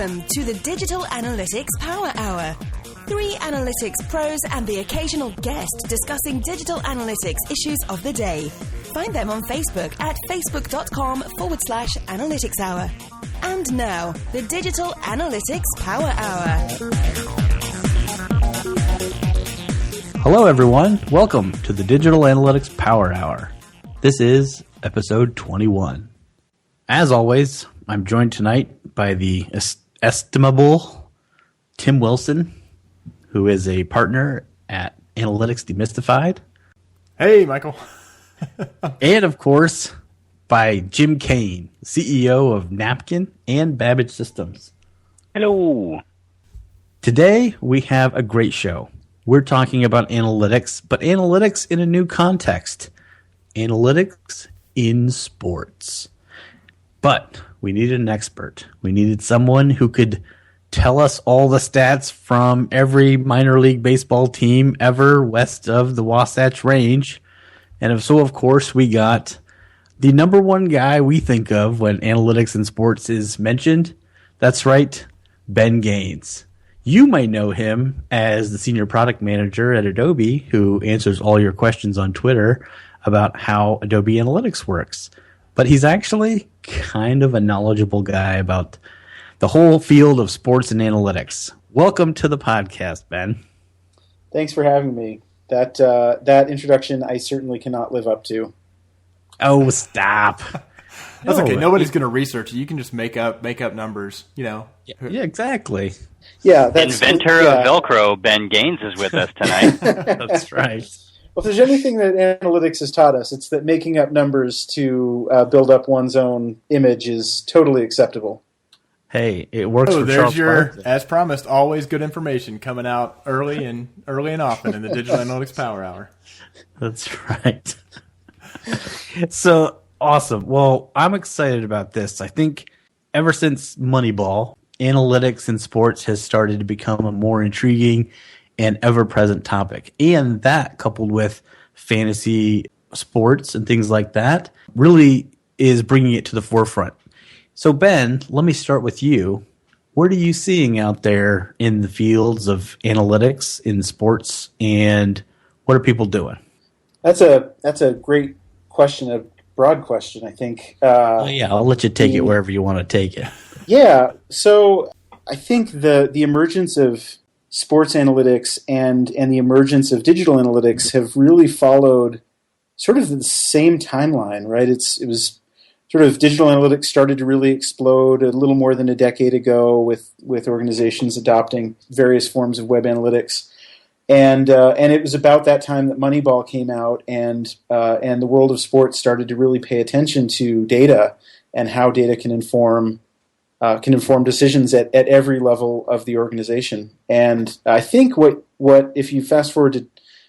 Welcome to the Digital Analytics Power Hour. 3 analytics pros and the occasional guest discussing digital analytics issues of the day. Find them on Facebook at facebook.com/analytics hour. And now, the Digital Analytics Power Hour. Hello, everyone. Welcome to the Digital Analytics Power Hour. This is episode 21. As always, I'm joined tonight by the estimable Tim Wilson, who is a partner at Analytics Demystified. Hey, Michael. And, of course, by Jim Kane, CEO of Napkin and Babbage Systems. Hello. Today, we have a great show. We're talking about analytics, but analytics in a new context. Analytics in sports. But we needed an expert. We needed someone who could tell us all the stats from every minor league baseball team ever west of the Wasatch Range. And so, of course, we got the number one guy we think of when analytics in sports is mentioned. That's right, Ben Gaines. You might know him as the senior product manager at Adobe, who answers all your questions on Twitter about how Adobe Analytics works. But he's actually kind of a knowledgeable guy about the whole field of sports and analytics. Welcome to the podcast, Ben. Thanks for having me. That introduction I certainly cannot live up to. Oh, stop. That's okay. Nobody's going to research it. You can just make up numbers, you know. Yeah, exactly. Yeah, Inventor of Velcro, Ben Gaines, is with us tonight. That's right. Well, if there's anything that analytics has taught us, it's that making up numbers to build up one's own image is totally acceptable. Hey, it works for there's Charles your, Barkley. as promised, always good information coming out early and often in the Digital Analytics Power Hour. That's right. So, awesome. Well, I'm excited about this. I think ever since Moneyball, analytics in sports has started to become a more intriguing and ever-present topic. And that, coupled with fantasy sports and things like that, really is bringing it to the forefront. So, Ben, let me start with you. What are you seeing out there in the fields of analytics in sports, and what are people doing? That's a great question, a broad question, I think. Yeah, I'll let you take it wherever you want to take it. Yeah, so I think the emergence of sports analytics and the emergence of digital analytics have really followed sort of the same timeline, right? It was sort of digital analytics started to really explode a little more than a decade ago with organizations adopting various forms of web analytics. And it was about that time that Moneyball came out, and the world of sports started to really pay attention to data and how data can inform decisions at every level of the organization. And I think what if you fast forward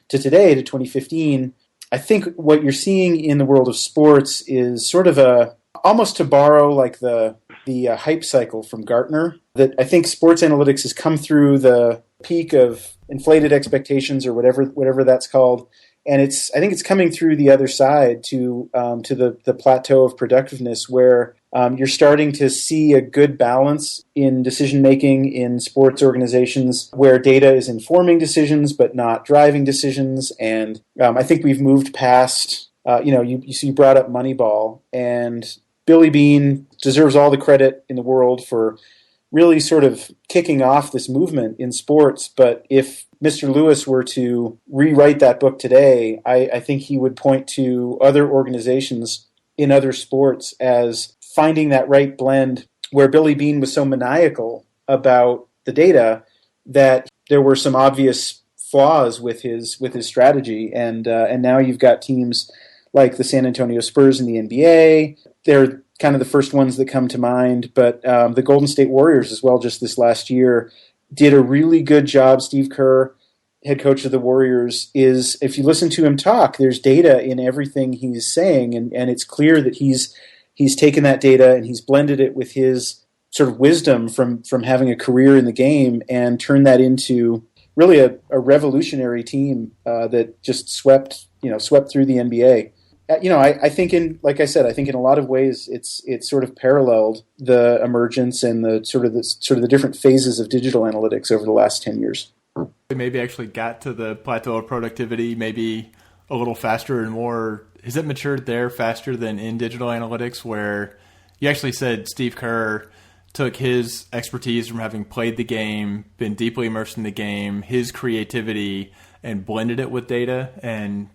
to today, to 2015, I think what you're seeing in the world of sports is sort of almost to borrow like the hype cycle from Gartner, that I think sports analytics has come through the peak of inflated expectations or whatever that's called. And I think it's coming through the other side to the plateau of productiveness where you're starting to see a good balance in decision making in sports organizations where data is informing decisions but not driving decisions. And I think we've moved past. You brought up Moneyball, and Billy Beane deserves all the credit in the world for really sort of kicking off this movement in sports. But if Mr. Lewis were to rewrite that book today, I think he would point to other organizations in other sports as finding that right blend where Billy Beane was so maniacal about the data that there were some obvious flaws with his strategy. And now you've got teams like the San Antonio Spurs in the NBA. They're kind of the first ones that come to mind, but the Golden State Warriors as well just this last year did a really good job. Steve Kerr, head coach of the Warriors, if you listen to him talk, there's data in everything he's saying, and it's clear that he's taken that data and he's blended it with his sort of wisdom from having a career in the game and turned that into really a revolutionary team that just swept through the NBA. I think like I said, I think in a lot of ways it's sort of paralleled the emergence and the sort of the different phases of digital analytics over the last 10 years. They maybe actually got to the plateau of productivity maybe a little faster and more. Has it matured there faster than in digital analytics, where you actually said Steve Kerr took his expertise from having played the game, been deeply immersed in the game, his creativity, and blended it with data? And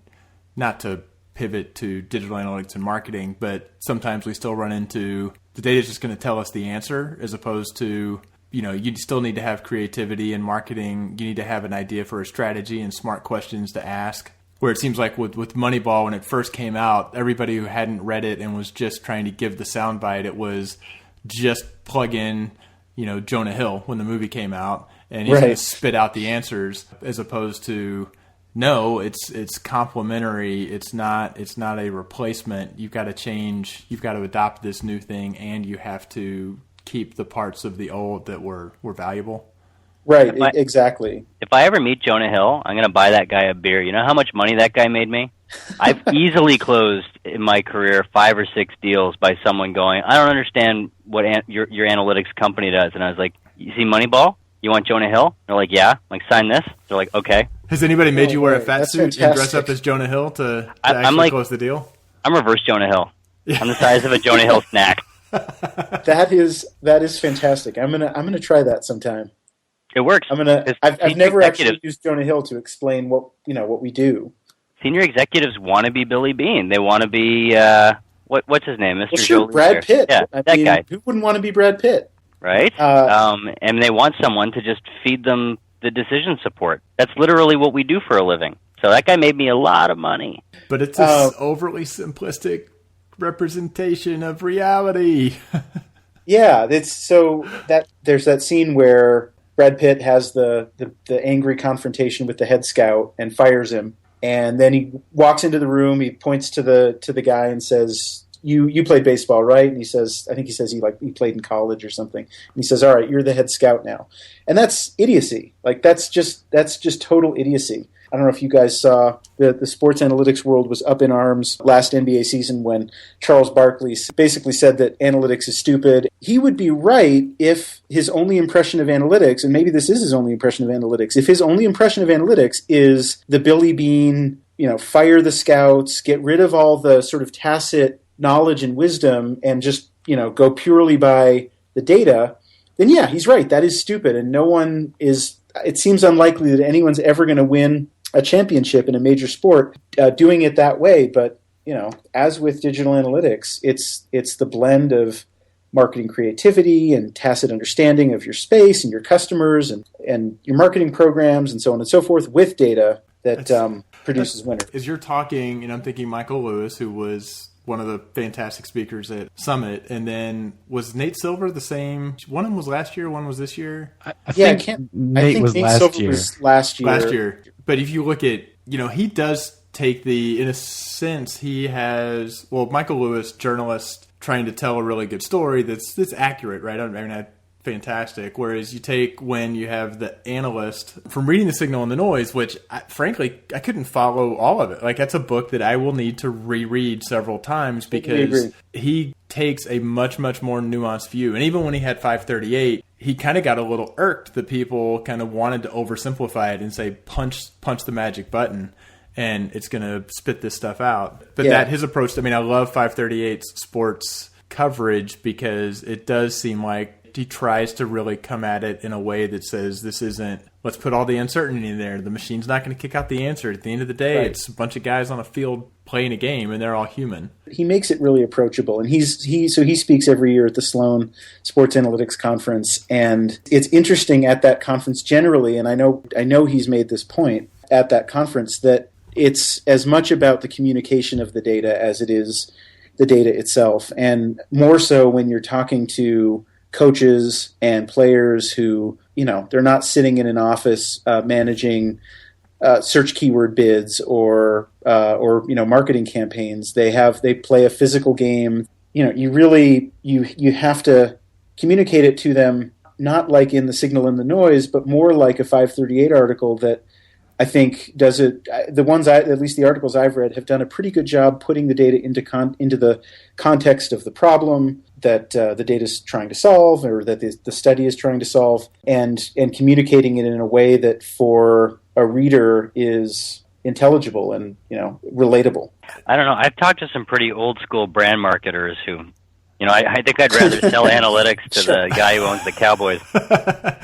not to pivot to digital analytics and marketing, but sometimes we still run into the data is just going to tell us the answer, as opposed to, you still need to have creativity in marketing. You need to have an idea for a strategy and smart questions to ask. Where it seems like with Moneyball, when it first came out, everybody who hadn't read it and was just trying to give the soundbite, it was just plug in, Jonah Hill when the movie came out, and he's going to spit out the answers, as opposed to, no, it's complementary. It's not a replacement. You've got to change. You've got to adopt this new thing, and you have to keep the parts of the old that were valuable. Right, exactly. If I ever meet Jonah Hill, I'm going to buy that guy a beer. You know how much money that guy made me? I've easily closed in my career 5 or 6 deals by someone going, I don't understand what your analytics company does. And I was like, you see Moneyball? You want Jonah Hill? They're like, yeah. I'm like, sign this. They're like, okay. Has anybody made you wear a fat That's suit fantastic. and dress up as Jonah Hill to actually close the deal? I'm reverse Jonah Hill. I'm the size of a Jonah Hill snack. That is fantastic. I'm gonna try that sometime. It works. I've never actually used Jonah Hill to explain what we do. Senior executives want to be Billy Beane. They want to be what's his name, Mr. Well, sure, Jolie Brad Pitt. Yeah, that guy. Who wouldn't want to be Brad Pitt? Right? And they want someone to just feed them the decision support. That's literally what we do for a living. So that guy made me a lot of money. But it's this overly simplistic representation of reality. Yeah, there's that scene where Brad Pitt has the angry confrontation with the head scout and fires him, and then he walks into the room. He points to the guy and says, "You played baseball, right?" And he says, I think he says he played in college or something. And he says, "All right, you're the head scout now," and that's idiocy. Like that's just total idiocy. I don't know if you guys saw the sports analytics world was up in arms last NBA season when Charles Barkley basically said that analytics is stupid. He would be right if his only impression of analytics, and maybe this is his only impression of analytics, if his only impression of analytics is the Billy Beane, fire the scouts, get rid of all the sort of tacit knowledge and wisdom and just, go purely by the data, then yeah, he's right. That is stupid. And it seems unlikely that anyone's ever going to win a championship in a major sport doing it that way. But, as with digital analytics, it's the blend of marketing creativity and tacit understanding of your space and your customers and your marketing programs and so on and so forth with data that produces winners. As you're talking, I'm thinking Michael Lewis, who was one of the fantastic speakers at Summit, and then was Nate Silver the same? One of them was last year, one was this year? I think Nate was last year. Last year. But if you look at, he does take in a sense, he has, Michael Lewis, journalist, trying to tell a really good story that's accurate, right? I mean, fantastic. Whereas you take when you have the analyst from reading The Signal and the Noise, which frankly, I couldn't follow all of it. Like that's a book that I will need to reread several times because he takes a much, much more nuanced view. And even when he had 538, he kind of got a little irked that people kind of wanted to oversimplify it and say, punch the magic button and it's going to spit this stuff out. But that his approach, I love 538's sports coverage because it does seem like he tries to really come at it in a way that says this isn't, let's put all the uncertainty in there. The machine's not going to kick out the answer. At the end of the day, It's a bunch of guys on a field playing a game, and they're all human. He makes it really approachable, and he speaks every year at the Sloan Sports Analytics Conference, and it's interesting at that conference generally, and I know he's made this point at that conference, that it's as much about the communication of the data as it is the data itself, and more so when you're talking to coaches and players who, they're not sitting in an office managing search keyword bids or marketing campaigns. They play a physical game. You have to communicate it to them, not like in The Signal and the Noise, but more like a 538 article that I think does it. The ones at least the articles I've read, have done a pretty good job putting the data into the context of the problem that the data is trying to solve, or that the study is trying to solve, and communicating it in a way that for a reader is intelligible and relatable. I don't know. I've talked to some pretty old school brand marketers who, I think I'd rather sell analytics to the guy who owns the Cowboys.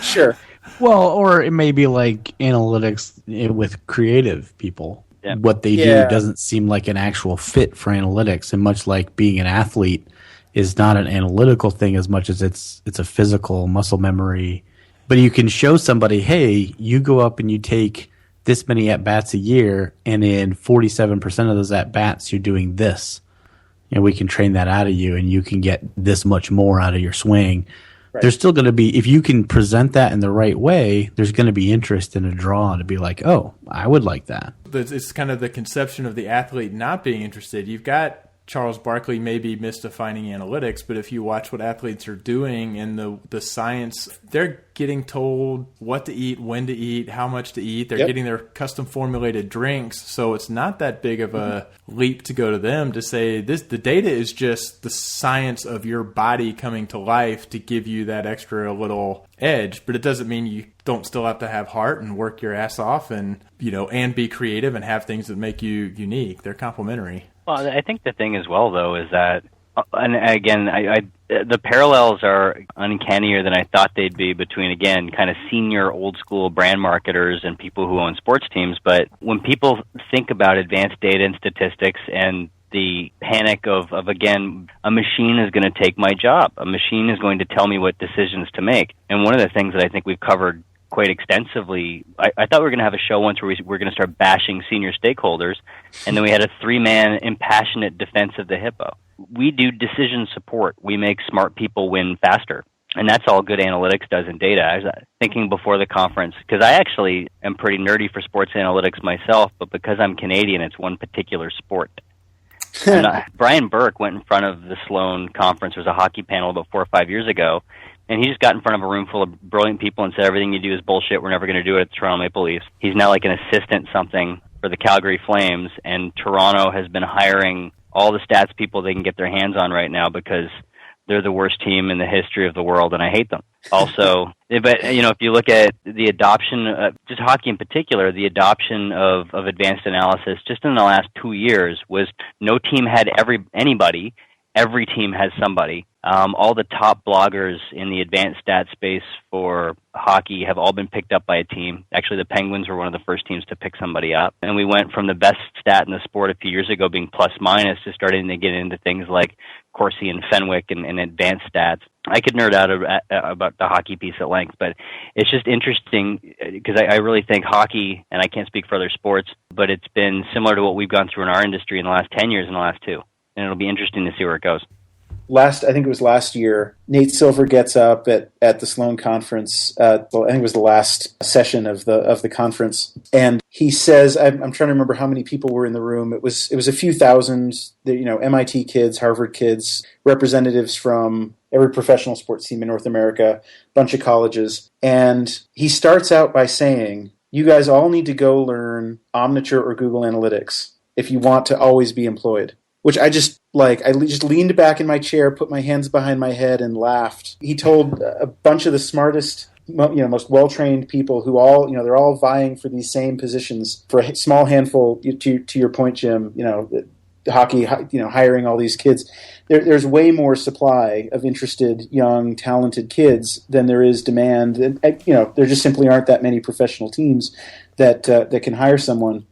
Sure. Well, or it may be like analytics with creative people. Yeah. What they do doesn't seem like an actual fit for analytics, and much like being an athlete is not an analytical thing as much as it's a physical muscle memory. But you can show somebody, hey, you go up and you take this many at-bats a year, and in 47% of those at-bats, you're doing this. We can train that out of you, and you can get this much more out of your swing. Right. There's still going to be, if you can present that in the right way, there's going to be interest and a draw to be like, oh, I would like that. It's kind of the conception of the athlete not being interested. You've got Charles Barkley maybe misdefining analytics, but if you watch what athletes are doing in the science, they're getting told what to eat, when to eat, how much to eat. They're getting their custom formulated drinks. So it's not that big of a leap to go to them to say the data is just the science of your body coming to life to give you that extra little edge. But it doesn't mean you don't still have to have heart and work your ass off and be creative and have things that make you unique. They're complementary. Well, I think the thing as well, though, is that, and again, the parallels are uncannier than I thought they'd be between, again, kind of senior old school brand marketers and people who own sports teams. But when people think about advanced data and statistics and the panic of again, a machine is going to take my job, a machine is going to tell me what decisions to make. And one of the things that I think we've covered quite extensively, I thought we were going to have a show once where we're going to start bashing senior stakeholders, and then we had a 3-man impassionate defense of the hippo. We do decision support. We make smart people win faster, and that's all good analytics does in data. I was thinking before the conference, because I actually am pretty nerdy for sports analytics myself, but because I'm Canadian, it's one particular sport. Brian Burke went in front of the Sloan conference. There was a hockey panel about 4 or 5 years ago, and he just got in front of a room full of brilliant people and said, everything you do is bullshit. We're never going to do it at the Toronto Maple Leafs. He's now like an assistant something for the Calgary Flames, and Toronto has been hiring all the stats people they can get their hands on right now because they're the worst team in the history of the world, and I hate them. Also, but if you look at the adoption, just hockey in particular, the adoption of advanced analysis just in the last 2 years was no team had anybody. Every team has somebody. All the top bloggers in the advanced stat space for hockey have all been picked up by a team. Actually, the Penguins were one of the first teams to pick somebody up. And we went from the best stat in the sport a few years ago being plus minus to starting to get into things like Corsi and Fenwick and advanced stats. I could nerd out about the hockey piece at length, but it's just interesting because I really think hockey, and I can't speak for other sports, but it's been similar to what we've gone through in our industry in the last 10 years and the last 2. And it'll be interesting to see where it goes. I think it was last year, Nate Silver gets up at the Sloan conference. I think it was the last session of the conference, and he says, "I'm trying to remember how many people were in the room. It was a few thousand. MIT kids, Harvard kids, representatives from every professional sports team in North America, bunch of colleges." And he starts out by saying, "You guys all need to go learn Omniture or Google Analytics if you want to always be employed." Which I just leaned back in my chair, put my hands behind my head, and laughed. He told a bunch of the smartest, most well-trained people who all, they're all vying for these same positions for a small handful. To your point, Jim, hockey, hiring all these kids. There's way more supply of interested, young, talented kids than there is demand. And, there just simply aren't that many professional teams that can hire someone.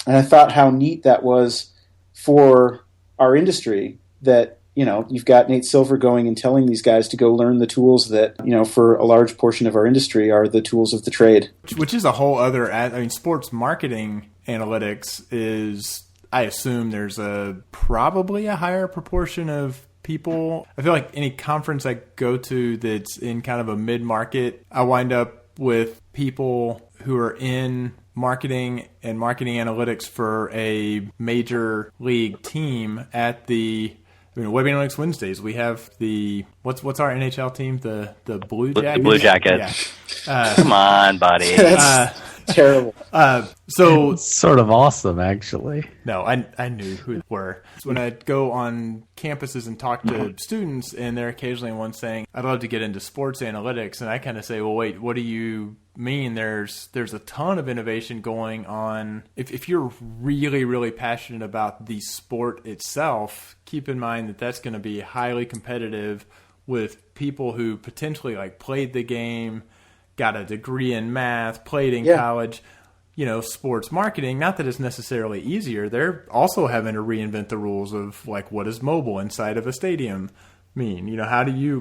And I thought how neat that was for our industry that, you've got Nate Silver going and telling these guys to go learn the tools that, for a large portion of our industry are the tools of the trade. Which is a whole other, sports marketing analytics is, I assume there's probably a higher proportion of people. I feel like any conference I go to that's in kind of a mid-market, I wind up with people who are in marketing and marketing analytics for a major league team at the Web Analytics Wednesdays. We have the what's our NHL team? The Blue Jackets. The Blue Jackets. Yeah. Come on, buddy. Terrible. So It's sort of awesome, actually. no, I knew who they were. So when I go on campuses and talk to students, and they're occasionally one saying, "I'd love to get into sports analytics," and I kind of say, "Well, wait, what do you mean?" There's a ton of innovation going on. If you're really, really passionate about the sport itself, keep in mind that that's going to be highly competitive with people who potentially like played the game, got a degree in math, played in college. Sports marketing, not that it's necessarily easier. They're also having to reinvent the rules of like, what does mobile inside of a stadium mean?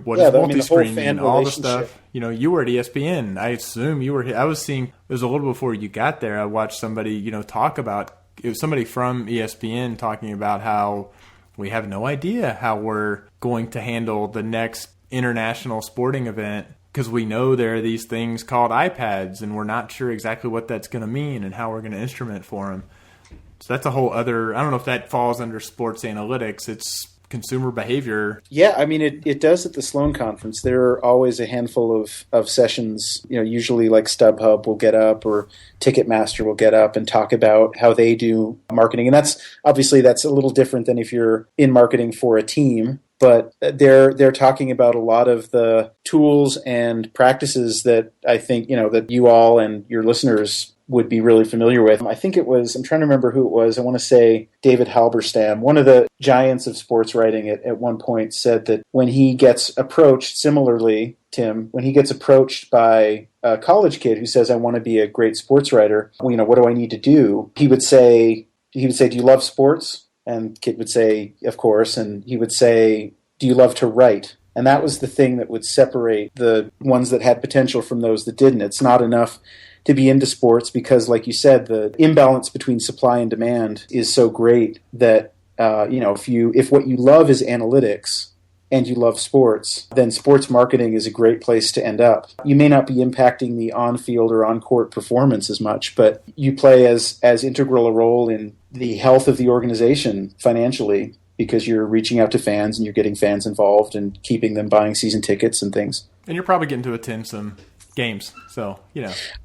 What does multi-screen mean? All the stuff. You were at ESPN. I assume you were. I was seeing, it was a little before you got there. I watched somebody, talk about, it was somebody from ESPN talking about how we have no idea how we're going to handle the next international sporting event, because we know there are these things called iPads, and we're not sure exactly what that's going to mean and how we're going to instrument for them. So that's a whole other, I don't know if that falls under sports analytics. It's consumer behavior. Yeah, I mean, it does at the Sloan Conference. There are always a handful of sessions, usually like StubHub will get up or Ticketmaster will get up and talk about how they do marketing. And that's a little different than if you're in marketing for a team. But they're talking about a lot of the tools and practices that I think, that you all and your listeners would be really familiar with. I think it was, I'm trying to remember who it was. I want to say David Halberstam, one of the giants of sports writing at one point, said that when he gets approached, similarly, Tim, when he gets approached by a college kid who says, I want to be a great sports writer, what do I need to do? He would say, do you love sports? And the kid would say, of course. And he would say, do you love to write? And that was the thing that would separate the ones that had potential from those that didn't. It's not enough to be into sports because, like you said, the imbalance between supply and demand is so great that, if what you love is analytics and you love sports, then sports marketing is a great place to end up. You may not be impacting the on-field or on-court performance as much, but you play as integral a role in the health of the organization financially because you're reaching out to fans and you're getting fans involved and keeping them buying season tickets and things. And you're probably getting to attend some games, so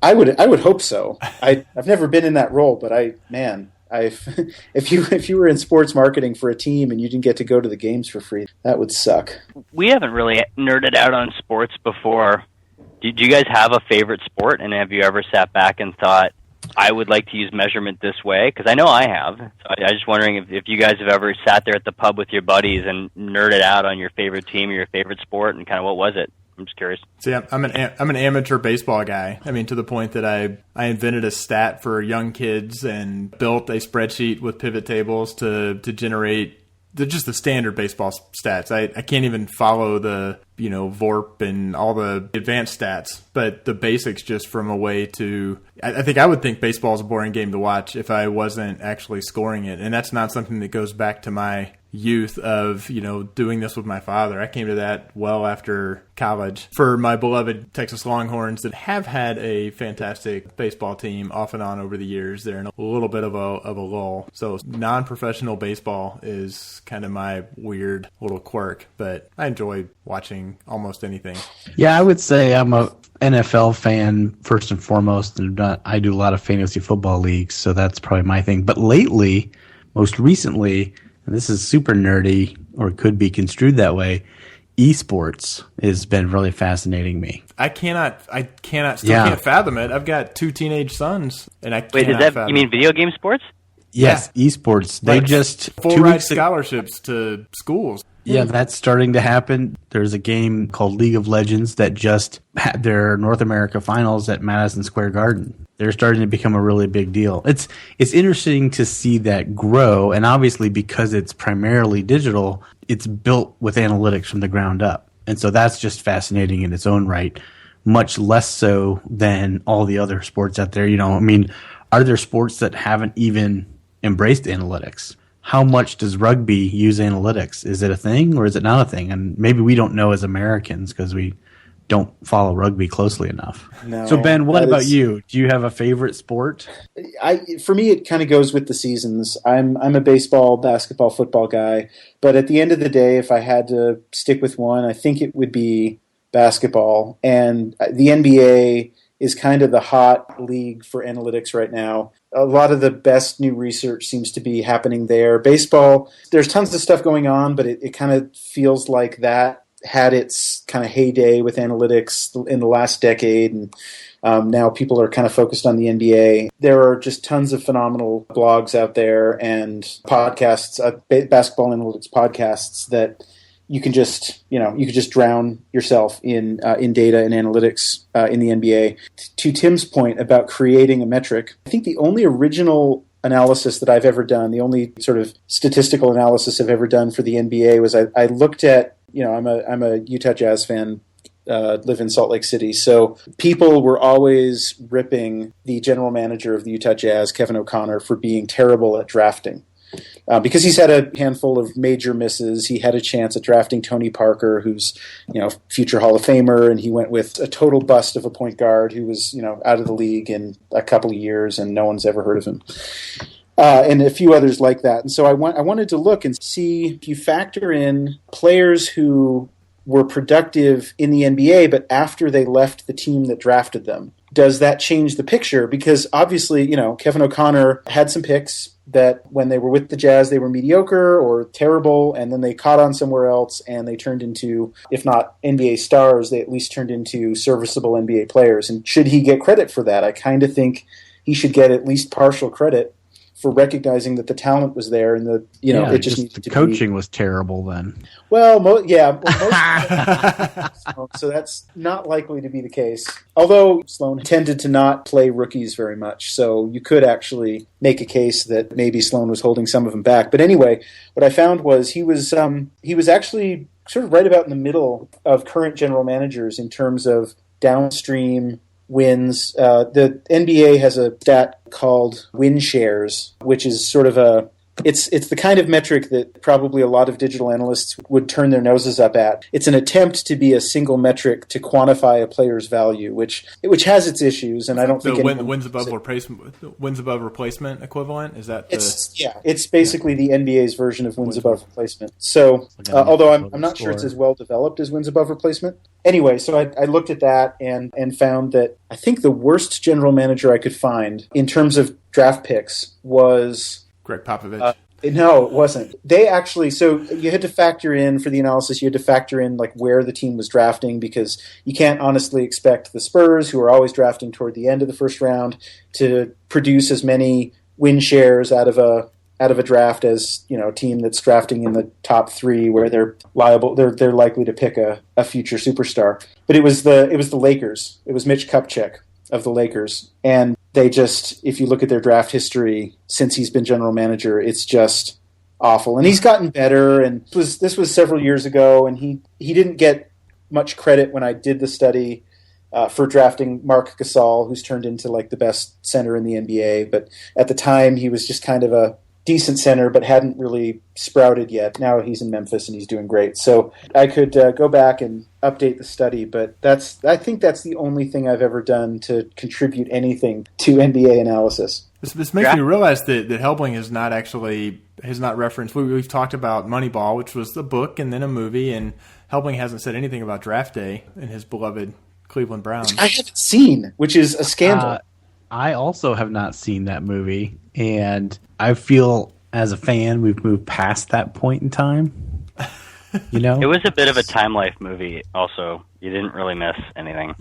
I would hope so. I've never been in that role, but if you were in sports marketing for a team and you didn't get to go to the games for free, that would suck. We haven't really nerded out on sports before. Do you guys have a favorite sport, and have you ever sat back and thought, I would like to use measurement this way? Because I know I have. So I'm just wondering if you guys have ever sat there at the pub with your buddies and nerded out on your favorite team or your favorite sport, and kind of what was it? I'm just curious. See, I'm an amateur baseball guy. I mean, to the point that I invented a stat for young kids and built a spreadsheet with pivot tables to generate just the standard baseball stats. I can't even follow the VORP and all the advanced stats, but the basics just from a way to. I think I would think baseball is a boring game to watch if I wasn't actually scoring it, and that's not something that goes back to my youth of doing this with my father. I came to that well after college. For my beloved Texas Longhorns that have had a fantastic baseball team off and on over the years, they're in a little bit of a lull. So non-professional baseball is kind of my weird little quirk, but I enjoy watching almost anything. Yeah, I would say I'm a NFL fan first and foremost, and I do a lot of fantasy football leagues, so that's probably my thing. But lately, most recently, and this is super nerdy, or could be construed that way, esports has been really fascinating me. I can't fathom it. I've got 2 teenage sons, and I Wait, cannot fathom. You mean video game sports? Yes, esports. They just full ride scholarships to schools. Yeah, that's starting to happen. There's a game called League of Legends that just had their North America finals at Madison Square Garden. They're starting to become a really big deal. It's interesting to see that grow, and obviously because it's primarily digital, it's built with analytics from the ground up. And so that's just fascinating in its own right, much less so than all the other sports out there. Are there sports that haven't even embraced analytics? How much does rugby use analytics? Is it a thing or is it not a thing? And maybe we don't know as Americans because we don't follow rugby closely enough. No, so Ben, what about you? Do you have a favorite sport? For me, it kind of goes with the seasons. I'm a baseball, basketball, football guy, but at the end of the day, if I had to stick with one, I think it would be basketball. And the NBA is kind of the hot league for analytics right now. A lot of the best new research seems to be happening there. Baseball, there's tons of stuff going on, but it kind of feels like that had its kind of heyday with analytics in the last decade, and now people are kind of focused on the NBA. There are just tons of phenomenal blogs out there and podcasts, basketball analytics podcasts that you can just, you could just drown yourself in data and analytics in the NBA. To Tim's point about creating a metric, I think the only original analysis that I've ever done, the only sort of statistical analysis I've ever done for the NBA was I looked at, I'm a Utah Jazz fan, live in Salt Lake City. So people were always ripping the general manager of the Utah Jazz, Kevin O'Connor, for being terrible at drafting. Because he's had a handful of major misses. He had a chance at drafting Tony Parker, who's, future Hall of Famer, and he went with a total bust of a point guard who was, out of the league in a couple of years, and no one's ever heard of him. And a few others like that. And so I wanted to look and see if you factor in players who were productive in the NBA, but after they left the team that drafted them, does that change the picture? Because obviously, Kevin O'Connor had some picks that when they were with the Jazz, they were mediocre or terrible, and then they caught on somewhere else, and they turned into, if not NBA stars, they at least turned into serviceable NBA players. And should he get credit for that? I kind of think he should get at least partial credit for recognizing that the talent was there, and it just needed the coaching was terrible then. Well, most so that's not likely to be the case. Although Sloan tended to not play rookies very much, so you could actually make a case that maybe Sloan was holding some of them back. But anyway, what I found was he was actually sort of right about in the middle of current general managers in terms of downstream wins. The NBA has a stat called win shares, which is sort of it's the kind of metric that probably a lot of digital analysts would turn their noses up at. It's an attempt to be a single metric to quantify a player's value, which has its issues, and I don't think wins above replacement equivalent. Is that it's basically the NBA's version of wins above replacement. So although I'm not sure it's as well developed as wins above replacement. Anyway, so I looked at that and found that I think the worst general manager I could find in terms of draft picks was Greg Popovich. No, it wasn't. They actually, so you had to factor in, for the analysis, you had to factor in like where the team was drafting, because you can't honestly expect the Spurs, who are always drafting toward the end of the first round, to produce as many win shares out of a draft as, a team that's drafting in the top three, where they're likely to pick a future superstar. But it was the Lakers. It was Mitch Kupchak of the Lakers, and they just, if you look at their draft history since he's been general manager, it's just awful. And he's gotten better, and this was several years ago, and he didn't get much credit when I did the study for drafting Marc Gasol, who's turned into like the best center in the NBA. But at the time, he was just kind of a decent center, but hadn't really sprouted yet. Now he's in Memphis and he's doing great. So I could go back and update the study, but I think that's the only thing I've ever done to contribute anything to NBA analysis. This makes me realize that Helbling has not referenced. We've talked about Moneyball, which was the book and then a movie, and Helbling hasn't said anything about Draft Day and his beloved Cleveland Browns. I haven't seen, which is a scandal. I also have not seen that movie, and I feel as a fan we've moved past that point in time. It was a bit of a Time Life movie also. You didn't really miss anything.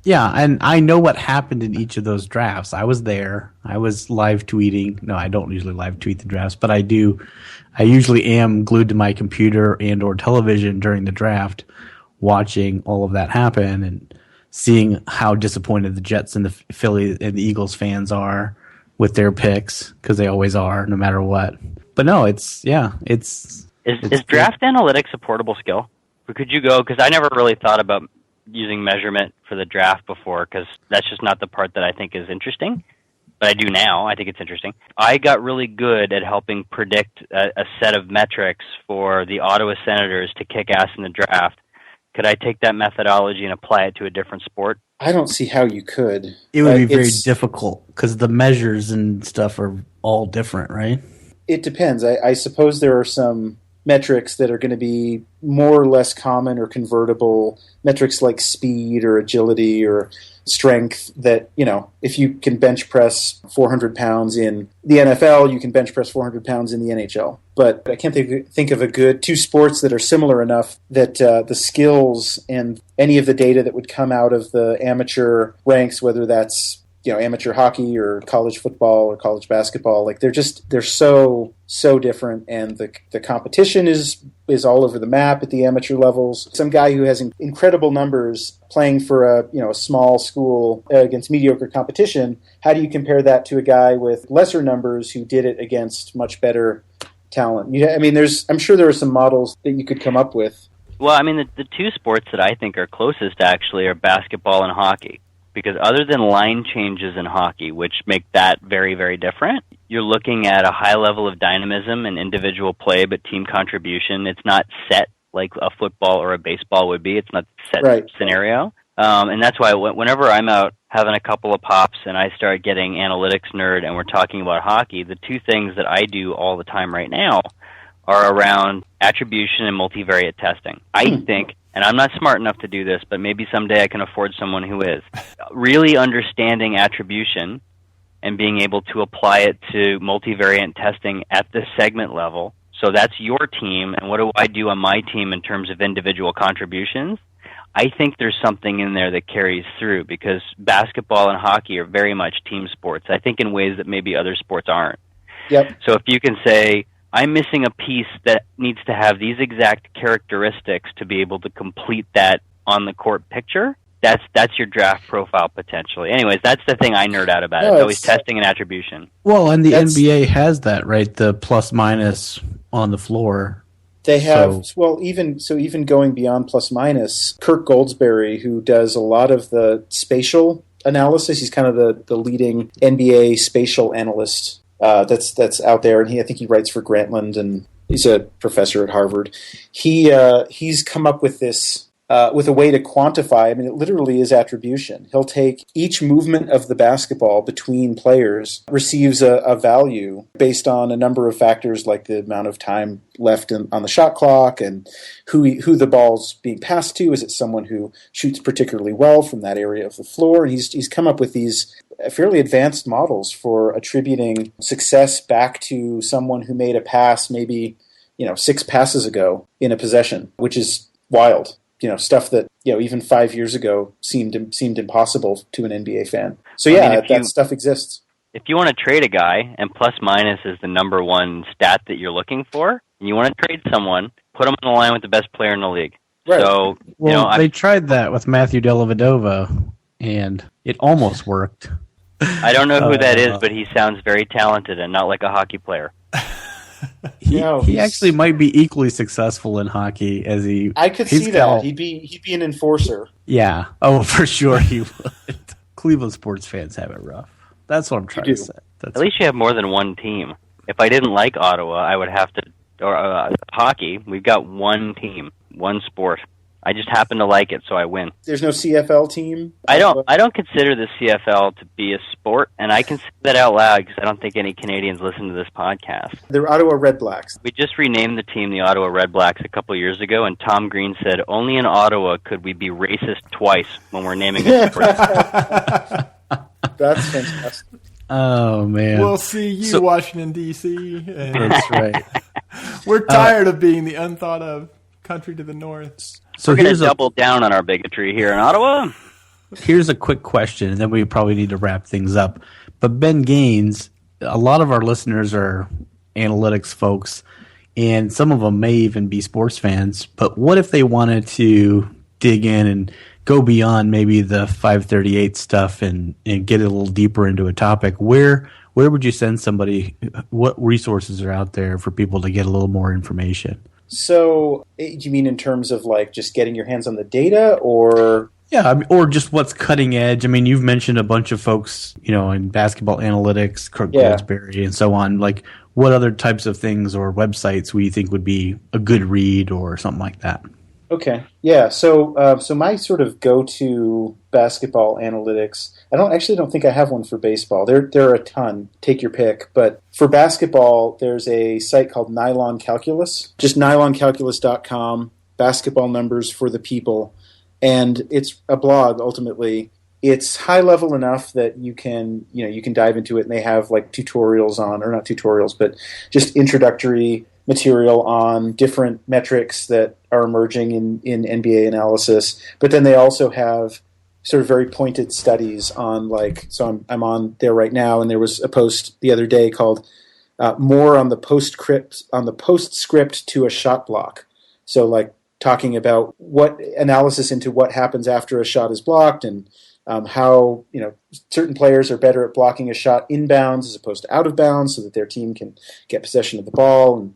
Yeah, and I know what happened in each of those drafts. I was there. I was live tweeting. No, I don't usually live tweet the drafts, but I do. I usually am glued to my computer and or television during the draft, watching all of that happen and seeing how disappointed the Jets and the Philly and the Eagles fans are with their picks, because they always are, no matter what. But no, Is draft analytics a portable skill? Or could you go, because I never really thought about using measurement for the draft before, because that's just not the part that I think is interesting. But I do now. I think it's interesting. I got really good at helping predict a set of metrics for the Ottawa Senators to kick ass in the draft. Could I take that methodology and apply it to a different sport? I don't see how you could. It would be very difficult, because the measures and stuff are all different, right? It depends. I suppose there are some metrics that are going to be more or less common or convertible, metrics like speed or agility or strength that, if you can bench press 400 pounds in the NFL, you can bench press 400 pounds in the NHL. But I can't think of a good two sports that are similar enough that the skills and any of the data that would come out of the amateur ranks, whether that's amateur hockey or college football or college basketball, like they're so different, and the competition is all over the map at the amateur levels. Some guy who has incredible numbers playing for a small school against mediocre competition, how do you compare that to a guy with lesser numbers who did it against much better talent? I'm sure there are some models that you could come up with. Well, the two sports that I think are closest actually are basketball and hockey. Because other than line changes in hockey, which make that very, very different, you're looking at a high level of dynamism and individual play, but team contribution. It's not set like a football or a baseball would be. It's not set scenario. And that's why whenever I'm out having a couple of pops and I start getting analytics nerd and we're talking about hockey, the two things that I do all the time right now are around attribution and multivariate testing. I think, and I'm not smart enough to do this, but maybe someday I can afford someone who is, really understanding attribution and being able to apply it to multivariate testing at the segment level. So that's your team, and what do I do on my team in terms of individual contributions? I think there's something in there that carries through, because basketball and hockey are very much team sports, I think in ways that maybe other sports aren't. Yep. So if you can say, I'm missing a piece that needs to have these exact characteristics to be able to complete that on the court picture, that's your draft profile potentially. Anyways, that's the thing I nerd out about. It's always testing and attribution. Well, and the NBA has that, right? The plus minus on the floor. They have, even going beyond plus minus, Kirk Goldsberry, who does a lot of the spatial analysis, he's kind of the leading NBA spatial analyst that's out there, and I think he writes for Grantland, and he's a professor at Harvard. He's come up with this with a way to quantify. It literally is attribution. He'll take each movement of the basketball between players, receives a value based on a number of factors like the amount of time left on the shot clock and who the ball's being passed to. Is it someone who shoots particularly well from that area of the floor? And he's come up with these fairly advanced models for attributing success back to someone who made a pass maybe 6 passes ago in a possession, which is wild. Stuff that even 5 years ago seemed impossible to an NBA fan. So that stuff exists. If you want to trade a guy and plus minus is the number one stat that you're looking for, and you want to trade someone, put them on the line with the best player in the league. Right. So they tried that with Matthew Dellavedova, and it almost worked. I don't know who that is, but he sounds very talented and not like a hockey player. He actually might be equally successful in hockey as he. I could see that. He'd be an enforcer. Yeah. Oh, for sure he would. Cleveland sports fans have it rough. That's what I'm trying to say. At least you have more than one team. If I didn't like Ottawa, I would have to. Or hockey, we've got one team, one sport. I just happen to like it, so I win. There's no CFL team? I don't consider the CFL to be a sport, and I can say that out loud because I don't think any Canadians listen to this podcast. They're Ottawa Red Blacks. We just renamed the team the Ottawa Red Blacks a couple of years ago, and Tom Green said, only in Ottawa could we be racist twice when we're naming a sport. That's fantastic. Oh, man. We'll see you, Washington, D.C. That's right. We're tired of being the unthought of country to the north. So we're going to double down on our bigotry here in Ottawa. Here's a quick question, and then we probably need to wrap things up. But Ben Gaines, a lot of our listeners are analytics folks, and some of them may even be sports fans. But what if they wanted to dig in and go beyond maybe the 538 stuff and get a little deeper into a topic? Where would you send somebody? What resources are out there for people to get a little more information? So, do you mean in terms of like just getting your hands on the data, or? Yeah, or just what's cutting edge. You've mentioned a bunch of folks, in basketball analytics, Kirk Goldsberry, and so on. Like, what other types of things or websites we think would be a good read or something like that? Okay. Yeah. So my sort of go-to basketball analytics. I don't think I have one for baseball. There are a ton. Take your pick. But for basketball, there's a site called Nylon Calculus. Just nyloncalculus.com. Basketball numbers for the people, and it's a blog. Ultimately, it's high level enough that you can dive into it, and they have like tutorials on, or not tutorials, but just introductory material on different metrics that are emerging in NBA analysis. But then they also have sort of very pointed studies on I'm on there right now, and there was a post the other day called more on the postscript to a shot block. So like talking about what analysis into what happens after a shot is blocked, and how certain players are better at blocking a shot inbounds as opposed to out of bounds, so that their team can get possession of the ball,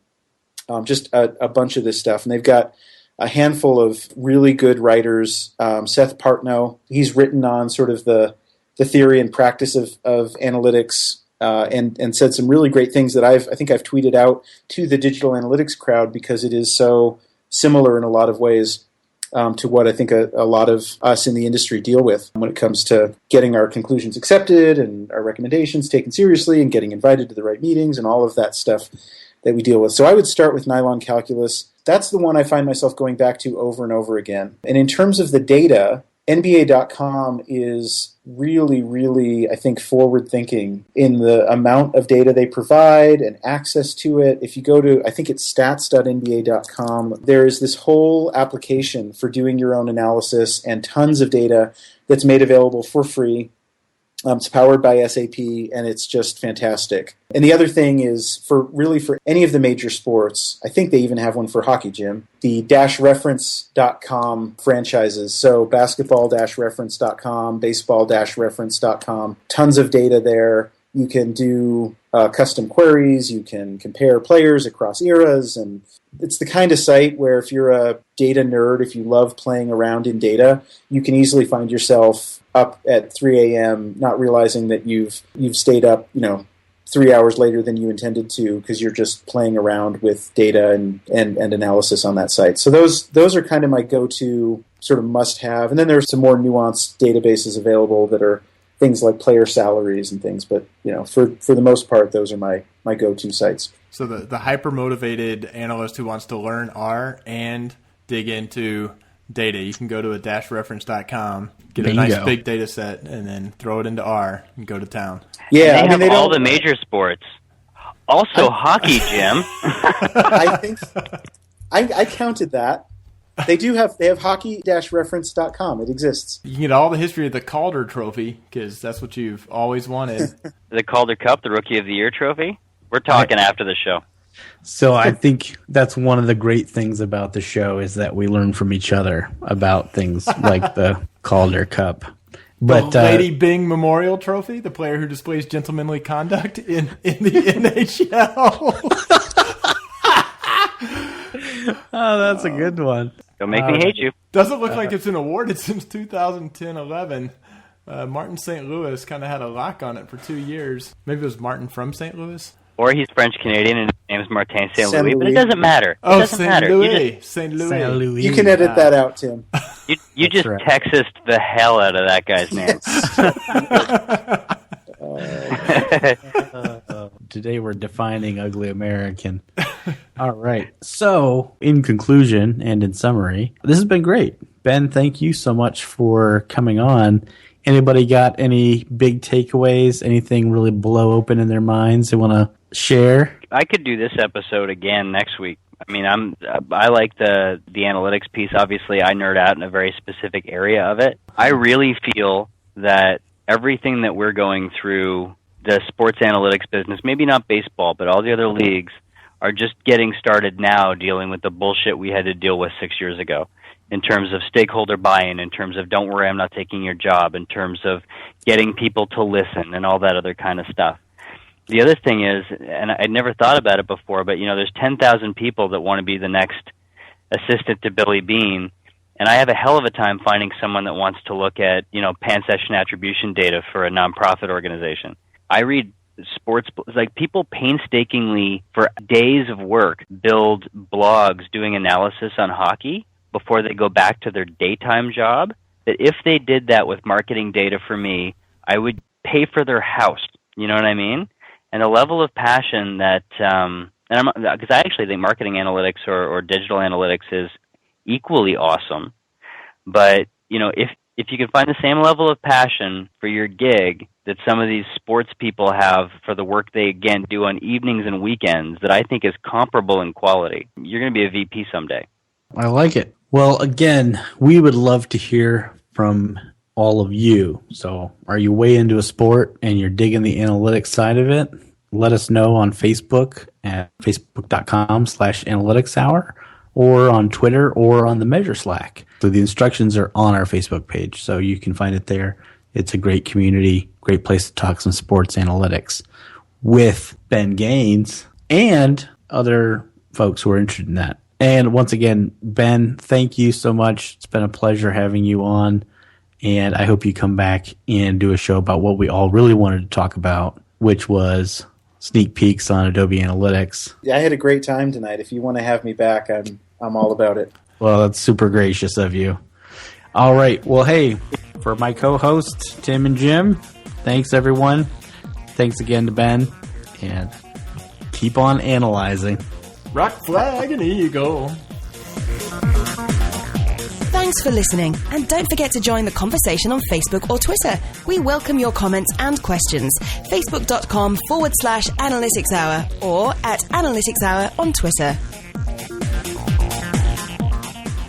and just a bunch of this stuff. And they've got a handful of really good writers. Seth Partnow, he's written on sort of the theory and practice of analytics, and said some really great things that I think I've tweeted out to the digital analytics crowd, because it is so similar in a lot of ways to what I think a lot of us in the industry deal with when it comes to getting our conclusions accepted and our recommendations taken seriously and getting invited to the right meetings and all of that stuff that we deal with. So I would start with Nylon Calculus. That's the one I find myself going back to over and over again. And in terms of the data, NBA.com is really, really, I think, forward-thinking in the amount of data they provide and access to it. If you go to, I think it's stats.nba.com, there is this whole application for doing your own analysis and tons of data that's made available for free. It's powered by SAP, and it's just fantastic. And the other thing is, for any of the major sports, I think they even have one for hockey, Jim, the -reference.com franchises. So basketball-reference.com, baseball-reference.com, tons of data there. You can do custom queries. You can compare players across eras. And it's the kind of site where if you're a data nerd, if you love playing around in data, you can easily find yourself up at 3 a.m. not realizing that you've stayed up 3 hours later than you intended to, because you're just playing around with data and analysis on that site. So those are kind of my go-to sort of must-have. And then there's some more nuanced databases available that are things like player salaries and things. But for the most part, those are my go-to sites. So the hyper-motivated analyst who wants to learn R and dig into data, you can go to a -reference.com, get a nice big data set, and then throw it into R and go to town. Yeah, and they have all the major sports. Also hockey, Jim. I think I counted that. They have hockey-reference.com. It exists. You can get all the history of the Calder Trophy, because that's what you've always wanted. The Calder Cup, the Rookie of the Year trophy. We're talking after the show. So I think that's one of the great things about the show, is that we learn from each other about things like the Calder Cup. But the Lady Bing Memorial Trophy, the player who displays gentlemanly conduct in the NHL. Oh, that's a good one. Don't make me hate you. Doesn't look like it's been awarded since 2010-11. Martin St. Louis kind of had a lock on it for 2 years. Maybe it was Martin from St. Louis. Or he's French-Canadian and his name is Martin St. Louis, but it doesn't matter. St. Louis. St. Louis. You can edit that out, Tim. You just right. Texased the hell out of that guy's name. Today we're defining ugly American. All right. So, in conclusion and in summary, this has been great. Ben, thank you so much for coming on. Anybody got any big takeaways? Anything really blow open in their minds they want to share? I could do this episode again next week. I mean, I like the analytics piece. Obviously, I nerd out in a very specific area of it. I really feel that everything that we're going through, the sports analytics business, maybe not baseball, but all the other leagues, are just getting started now dealing with the bullshit we had to deal with 6 years ago, in terms of stakeholder buy-in, in terms of don't worry, I'm not taking your job, in terms of getting people to listen and all that other kind of stuff. The other thing is, and I'd never thought about it before, but there's 10,000 people that want to be the next assistant to Billy Beane, and I have a hell of a time finding someone that wants to look at, pan-session attribution data for a nonprofit organization. I read sports, like people painstakingly, for days of work, build blogs doing analysis on hockey. before they go back to their daytime job, that if they did that with marketing data for me, I would pay for their house. You know what I mean? And the level of passion that, because I actually think marketing analytics or digital analytics is equally awesome. But, if you can find the same level of passion for your gig that some of these sports people have for the work they, again, do on evenings and weekends that I think is comparable in quality, you're going to be a VP someday. I like it. Well, again, we would love to hear from all of you. So are you way into a sport and you're digging the analytics side of it? Let us know on Facebook at facebook.com/analyticshour or on Twitter or on the Measure Slack. So the instructions are on our Facebook page, so you can find it there. It's a great community, great place to talk some sports analytics with Ben Gaines and other folks who are interested in that. And once again, Ben, thank you so much. It's been a pleasure having you on. And I hope you come back and do a show about what we all really wanted to talk about, which was sneak peeks on Adobe Analytics. Yeah, I had a great time tonight. If you want to have me back, I'm all about it. Well, that's super gracious of you. All right. Well, hey, for my co-hosts, Tim and Jim, thanks, everyone. Thanks again to Ben. And keep on analyzing. Rock, flag, and eagle. Thanks for listening, and don't forget to join the conversation on Facebook or Twitter. We welcome your comments and questions. Facebook.com/Analytics Hour or at Analytics Hour on Twitter.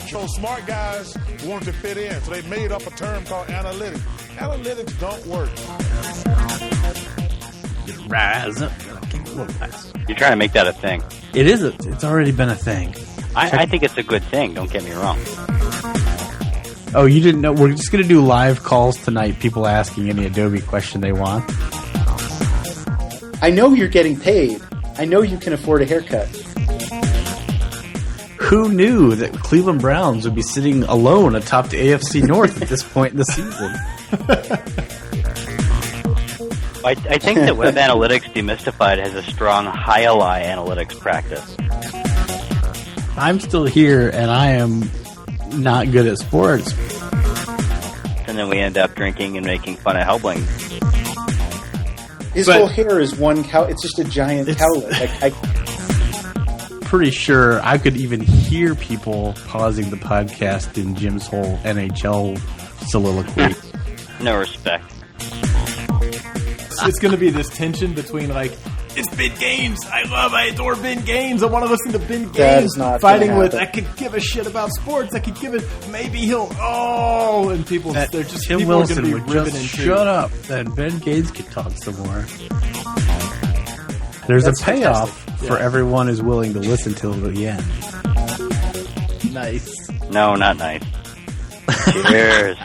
So smart guys wanted to fit in, so they made up a term called analytics. Analytics don't work. Rise up. You're trying to make that a thing. It is. It's already been a thing. I think it's a good thing. Don't get me wrong. Oh, you didn't know? We're just going to do live calls tonight, people asking any Adobe question they want. I know you're getting paid. I know you can afford a haircut. Who knew that Cleveland Browns would be sitting alone atop the AFC North at this point in the season? I think that Web Analytics Demystified has a strong high-ally analytics practice. I'm still here, and I am not good at sports. And then we end up drinking and making fun of Helbling. His whole hair is one cow. It's just a giant cowlet. Pretty sure I could even hear people pausing the podcast in Jim's whole NHL soliloquy. No respect. It's going to be this tension between, it's Ben Gaines. I adore Ben Gaines. I want to listen to Ben Gaines fighting with, I could give a shit about sports. I could give it, maybe he'll, and people, they're just, Tim people Wilson are going to would be ribbing just and shut up, then Ben Gaines could talk some more. There's a payoff for everyone who's willing to listen till the end. Nice. No, not nice. Cheers.